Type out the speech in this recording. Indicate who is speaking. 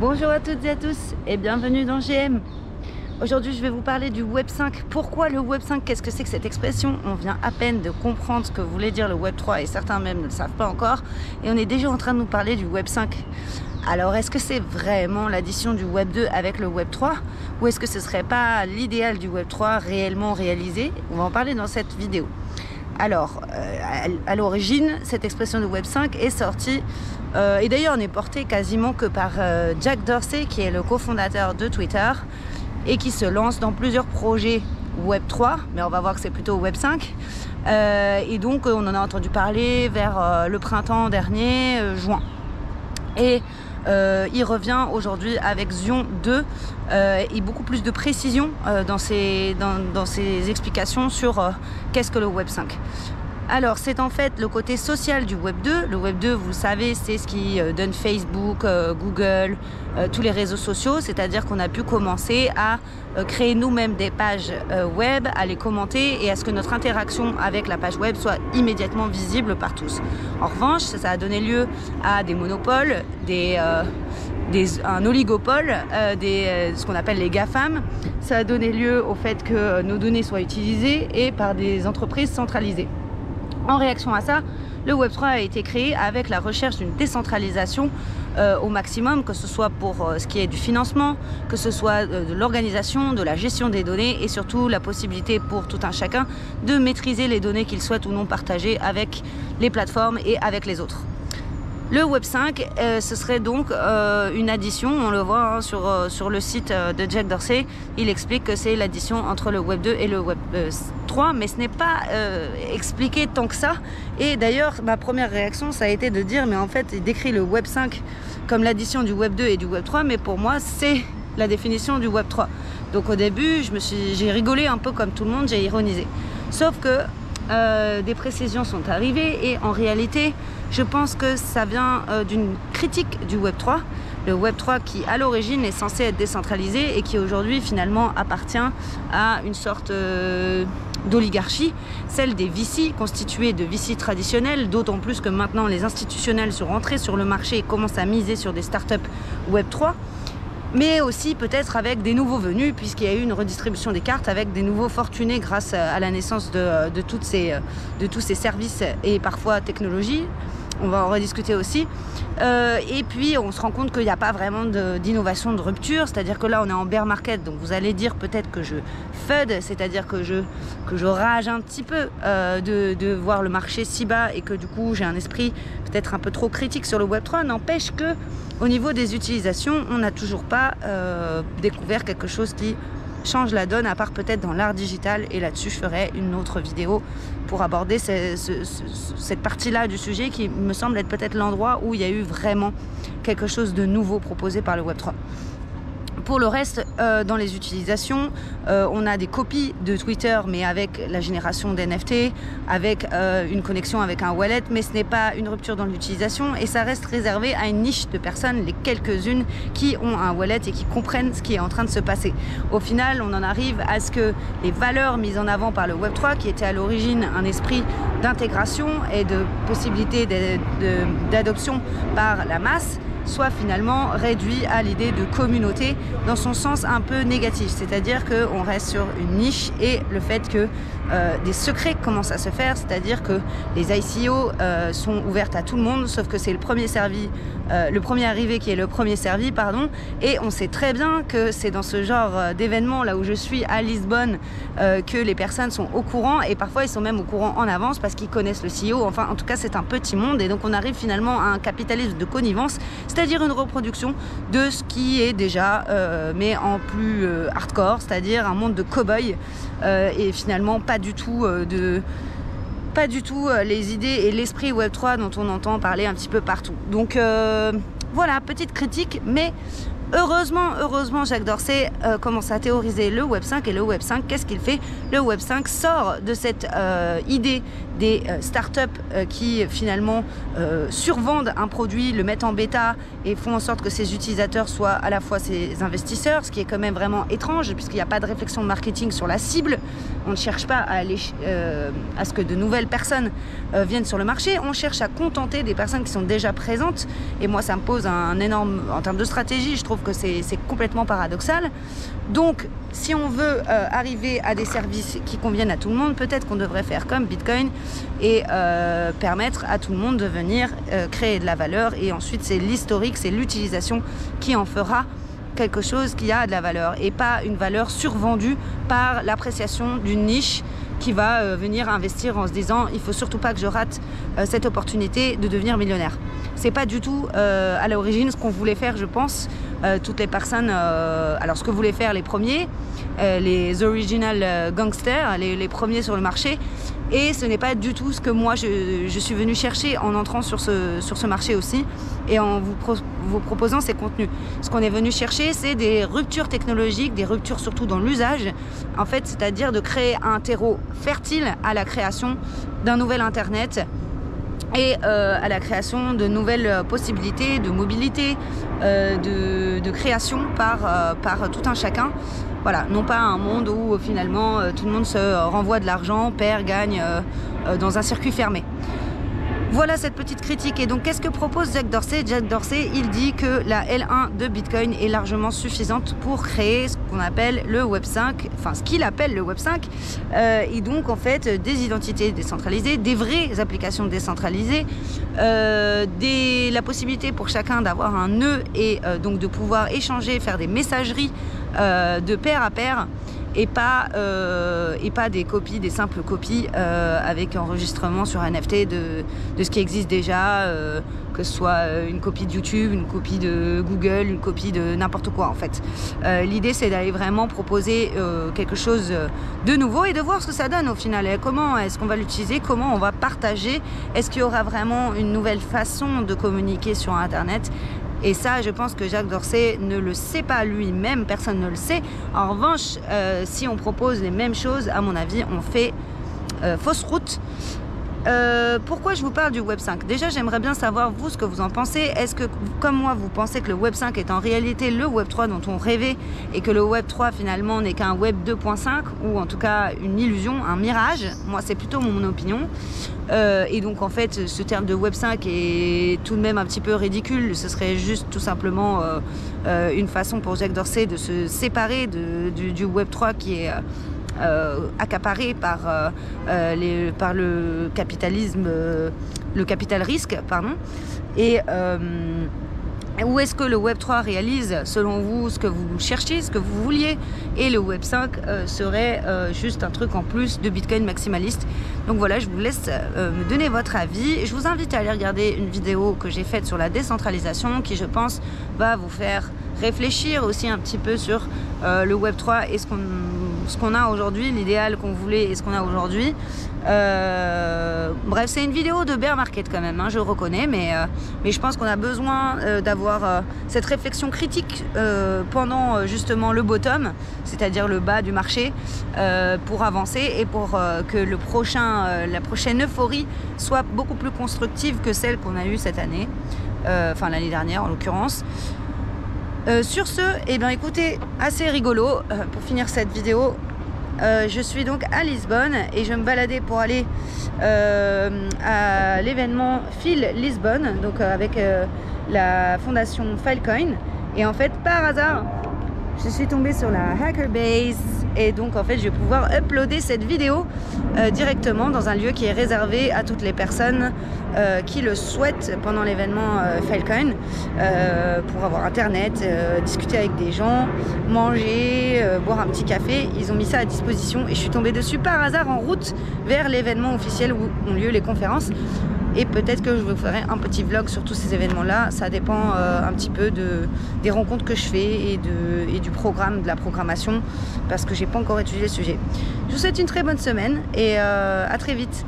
Speaker 1: Bonjour à toutes et à tous et bienvenue dans GM. Aujourd'hui je vais vous parler du Web 5. Pourquoi le Web 5? Qu'est-ce que c'est que cette expression? On vient à peine de comprendre ce que voulait dire le Web 3 et certains même ne le savent pas encore. Et on est déjà en train de nous parler du Web 5. Alors est-ce que c'est vraiment l'addition du Web 2 avec le Web 3? Ou est-ce que ce ne serait pas l'idéal du Web 3 réellement réalisé? On va en parler dans cette vidéo. Alors, à l'origine, cette expression de Web 5 est sortie, et d'ailleurs n'est portée quasiment que par Jack Dorsey, qui est le cofondateur de Twitter, et qui se lance dans plusieurs projets Web 3, mais on va voir que c'est plutôt Web 5. Et donc, on en a entendu parler vers le printemps dernier, juin. Et il revient aujourd'hui avec Zion 2 et beaucoup plus de précision dans ses explications sur qu'est-ce que le Web 5. Alors c'est en fait le côté social du Web 2. Le Web 2, vous le savez, c'est ce qui donne Facebook, Google, tous les réseaux sociaux. C'est-à-dire qu'on a pu commencer à créer nous-mêmes des pages web, à les commenter et à ce que notre interaction avec la page web soit immédiatement visible par tous. En revanche, ça a donné lieu à des monopoles, un oligopole, ce qu'on appelle les GAFAM. Ça a donné lieu au fait que nos données soient utilisées et par des entreprises centralisées. En réaction à ça, le Web 3 a été créé avec la recherche d'une décentralisation au maximum, que ce soit pour ce qui est du financement, que ce soit de l'organisation, de la gestion des données et surtout la possibilité pour tout un chacun de maîtriser les données qu'il souhaite ou non partager avec les plateformes et avec les autres. Le Web 5, ce serait donc une addition, on le voit hein, sur le site de Jack Dorsey, il explique que c'est l'addition entre le Web 2 et le Web 3, mais ce n'est pas expliqué tant que ça. Et d'ailleurs, ma première réaction, ça a été de dire, mais en fait, il décrit le Web 5 comme l'addition du Web 2 et du Web 3, mais pour moi, c'est la définition du Web 3. Donc au début, j'ai rigolé un peu comme tout le monde, j'ai ironisé. Sauf que des précisions sont arrivées et en réalité je pense que ça vient d'une critique du Web 3. Le Web 3 qui à l'origine est censé être décentralisé et qui aujourd'hui finalement appartient à une sorte d'oligarchie, celle des VC, constituée de VC traditionnels, d'autant plus que maintenant les institutionnels sont rentrés sur le marché et commencent à miser sur des startups Web 3. Mais aussi peut-être avec des nouveaux venus, puisqu'il y a eu une redistribution des cartes avec des nouveaux fortunés grâce à la naissance de tous ces services et parfois technologies. On va en rediscuter aussi. Et puis on se rend compte qu'il n'y a pas vraiment d'innovation de rupture, c'est-à-dire que là on est en bear market, donc vous allez dire peut-être que je FUD, c'est-à-dire que je rage un petit peu de voir le marché si bas et que du coup j'ai un esprit peut-être un peu trop critique sur le Web 3, n'empêche que au niveau des utilisations, on n'a toujours pas découvert quelque chose qui change la donne, à part peut-être dans l'art digital, et là-dessus je ferai une autre vidéo pour aborder cette partie-là du sujet qui me semble être peut-être l'endroit où il y a eu vraiment quelque chose de nouveau proposé par le Web 3. Pour le reste, dans les utilisations, on a des copies de Twitter, mais avec la génération d'NFT, avec une connexion avec un wallet, mais ce n'est pas une rupture dans l'utilisation et ça reste réservé à une niche de personnes, les quelques-unes qui ont un wallet et qui comprennent ce qui est en train de se passer. Au final, on en arrive à ce que les valeurs mises en avant par le Web 3, qui était à l'origine un esprit d'intégration et de possibilité d'adoption par la masse, soit finalement réduit à l'idée de communauté dans son sens un peu négatif, c'est-à-dire qu'on reste sur une niche et le fait que des secrets commencent à se faire, c'est-à-dire que les ICO sont ouvertes à tout le monde, sauf que c'est le premier arrivé qui est le premier servi, pardon, et on sait très bien que c'est dans ce genre d'événement, là où je suis à Lisbonne, que les personnes sont au courant et parfois ils sont même au courant en avance parce qu'ils connaissent le CEO, enfin en tout cas c'est un petit monde et donc on arrive finalement à un capitalisme de connivence, c'est-à-dire une reproduction de ce qui est déjà, mais en plus hardcore, c'est-à-dire un monde de cow-boys et finalement pas du tout les idées et l'esprit Web3 dont on entend parler un petit peu partout. Donc voilà, petite critique, mais Heureusement, Jacques Dorsey commence à théoriser le Web 5 et le Web 5, qu'est-ce qu'il fait? Le Web 5 sort de cette idée des startups qui finalement survendent un produit, le mettent en bêta et font en sorte que ses utilisateurs soient à la fois ses investisseurs, ce qui est quand même vraiment étrange puisqu'il n'y a pas de réflexion de marketing sur la cible. On ne cherche pas à aller à ce que de nouvelles personnes viennent sur le marché, on cherche à contenter des personnes qui sont déjà présentes et moi ça me pose un énorme, en termes de stratégie, je trouve que c'est complètement paradoxal. Donc si on veut arriver à des services qui conviennent à tout le monde, peut-être qu'on devrait faire comme Bitcoin et permettre à tout le monde de venir créer de la valeur et ensuite c'est l'historique, c'est l'utilisation qui en fera quelque chose qui a de la valeur et pas une valeur survendue par l'appréciation d'une niche qui va venir investir en se disant il faut surtout pas que je rate cette opportunité de devenir millionnaire. C'est pas du tout à l'origine ce qu'on voulait faire, je pense, toutes les personnes, alors ce que voulaient faire les premiers, les original gangsters, les premiers sur le marché, et ce n'est pas du tout ce que moi je suis venue chercher en entrant sur ce marché aussi et en vous proposant ces contenus. Ce qu'on est venu chercher, c'est des ruptures technologiques, des ruptures surtout dans l'usage, en fait, c'est-à-dire de créer un terreau fertile à la création d'un nouvel Internet et à la création de nouvelles possibilités de mobilité, de création par tout un chacun. Voilà, non pas un monde où finalement tout le monde se renvoie de l'argent, perd, gagne dans un circuit fermé. Voilà cette petite critique. Et donc, qu'est-ce que propose Jack Dorsey? Jack Dorsey, il dit que la L1 de Bitcoin est largement suffisante pour créer ce qu'on appelle le Web 5, enfin ce qu'il appelle le Web 5, et donc en fait des identités décentralisées, des vraies applications décentralisées, la possibilité pour chacun d'avoir un nœud et donc de pouvoir échanger, faire des messageries de pair à pair. Et pas des copies, des simples copies avec enregistrement sur NFT de ce qui existe déjà, que ce soit une copie de YouTube, une copie de Google, une copie de n'importe quoi en fait. L'idée c'est d'aller vraiment proposer quelque chose de nouveau et de voir ce que ça donne au final. Et comment est-ce qu'on va l'utiliser, comment on va partager, est-ce qu'il y aura vraiment une nouvelle façon de communiquer sur Internet? Et ça, je pense que Jack Dorsey ne le sait pas lui-même, personne ne le sait. En revanche, si on propose les mêmes choses, à mon avis, on fait fausse route. Pourquoi je vous parle du Web 5? Déjà, j'aimerais bien savoir, vous, ce que vous en pensez. Est-ce que, comme moi, vous pensez que le Web 5 est en réalité le Web 3 dont on rêvait et que le Web 3, finalement, n'est qu'un Web 2.5 ou en tout cas une illusion, un mirage? Moi, c'est plutôt mon opinion. Et donc, en fait, ce terme de Web 5 est tout de même un petit peu ridicule. Ce serait juste tout simplement une façon pour Jack Dorsey de se séparer du Web 3 qui est... accaparé par le capitalisme, le capital risque, pardon. Et où est-ce que le Web 3 réalise, selon vous, ce que vous cherchiez, ce que vous vouliez, et le Web 5 serait juste un truc en plus de Bitcoin maximaliste. Donc voilà, je vous laisse me donner votre avis. Je vous invite à aller regarder une vidéo que j'ai faite sur la décentralisation qui, je pense, va vous faire réfléchir aussi un petit peu sur le Web 3 et ce qu'on a aujourd'hui, l'idéal qu'on voulait et ce qu'on a aujourd'hui. Bref, c'est une vidéo de bear market quand même, hein, je reconnais, mais je pense qu'on a besoin d'avoir cette réflexion critique pendant justement le bottom, c'est-à-dire le bas du marché, pour avancer et pour que la prochaine euphorie soit beaucoup plus constructive que celle qu'on a eue cette année, enfin l'année dernière en l'occurrence. Sur ce, eh bien, écoutez, assez rigolo, pour finir cette vidéo, je suis donc à Lisbonne et je me baladais pour aller à l'événement Phil Lisbonne, donc avec la fondation Filecoin. Et en fait, par hasard, je suis tombée sur la Hackerbase et donc en fait je vais pouvoir uploader cette vidéo directement dans un lieu qui est réservé à toutes les personnes qui le souhaitent pendant l'événement Filecoin, pour avoir internet, discuter avec des gens, manger, boire un petit café. Ils ont mis ça à disposition et je suis tombée dessus par hasard en route vers l'événement officiel où ont lieu les conférences. Et peut-être que je vous ferai un petit vlog sur tous ces événements-là. Ça dépend un petit peu des rencontres que je fais et du programme, de la programmation, parce que j'ai pas encore étudié le sujet. Je vous souhaite une très bonne semaine et à très vite.